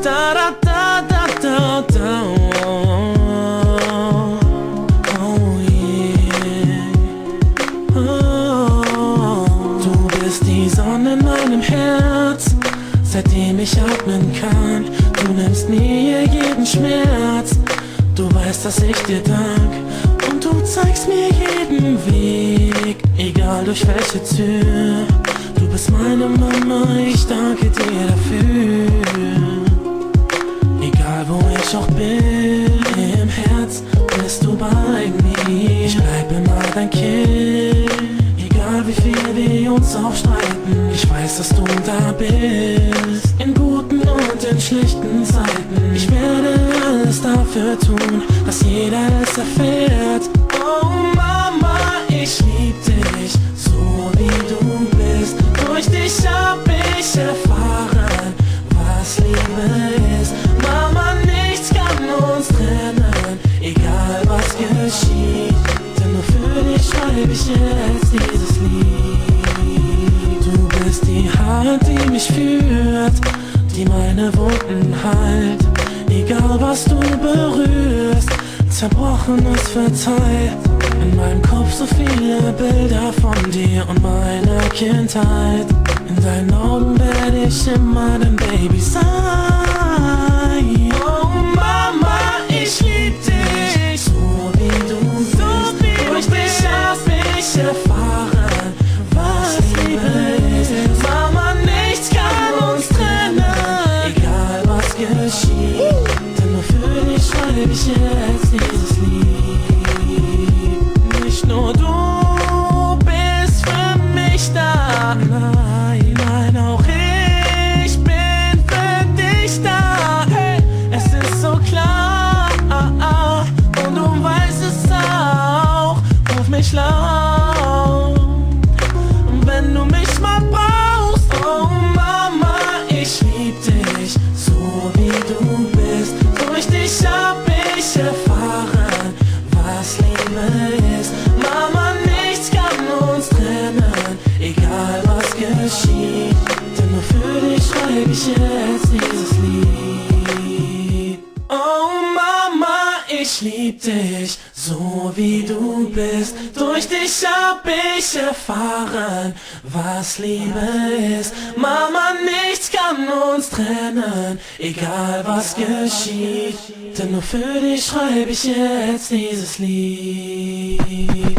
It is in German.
Da da da da da da. Oh yeah. Oh. Du bist die Sonne in meinem Herz, seitdem ich atmen kann. Du nimmst mir jeden Schmerz. Du weißt, dass ich dir dank. Und du zeigst mir jeden Weg, egal durch welche Tür. Du bist meine Mama, ich danke dir dafür. Egal wo ich auch bin, im Herz bist du bei mir. Ich bleib immer dein Kind, egal wie viel wir uns auch streiten. Ich weiß, dass du da bist, in guten und in schlechten Zeiten. Ich werde alles dafür tun, dass jeder es erfährt. Oh Mama, ich lieb dich, so wie du bist. Durch dich hab ich erfahren, was Liebe ist. Mama, nichts kann uns trennen, egal was geschieht. Denn nur für dich schreib ich jetzt dieses Lied. Du bist die Hand, die mich führt, die meine Wunden heilt. Egal was du berührst, Zerbrochenes verzeiht. In meinem Kopf so viele Bilder von dir und meiner Kindheit. In deinen Augen werde ich immer dein Baby sein. Oh Mama, ich lieb dich, so wie du bist. Durch dich hab ich erfahren, was Liebe ist. Mama, nichts kann uns trennen, egal was geschieht. Denn nur für dich schreibe ich jetzt dieses Lied. Nicht nur du bist für mich da, nein, nein, auch ich bin für dich da. Hey, es ist so klar, und du weißt es auch. Ruf mich laut, wenn du mich mal brauchst. Oh Mama, ich lieb dich, so wie du bist. Durch dich hab ich erfahren, was Liebe ist. Mama, nichts kann uns trennen, egal was geschieht. Denn nur für dich schreib ich jetzt dieses Lied. Oh Mama, ich lieb dich, so wie du bist. Durch dich hab ich erfahren, was Liebe ist. Mama, nichts kann uns trennen, egal was geschieht. Denn nur für dich schreib ich jetzt dieses Lied.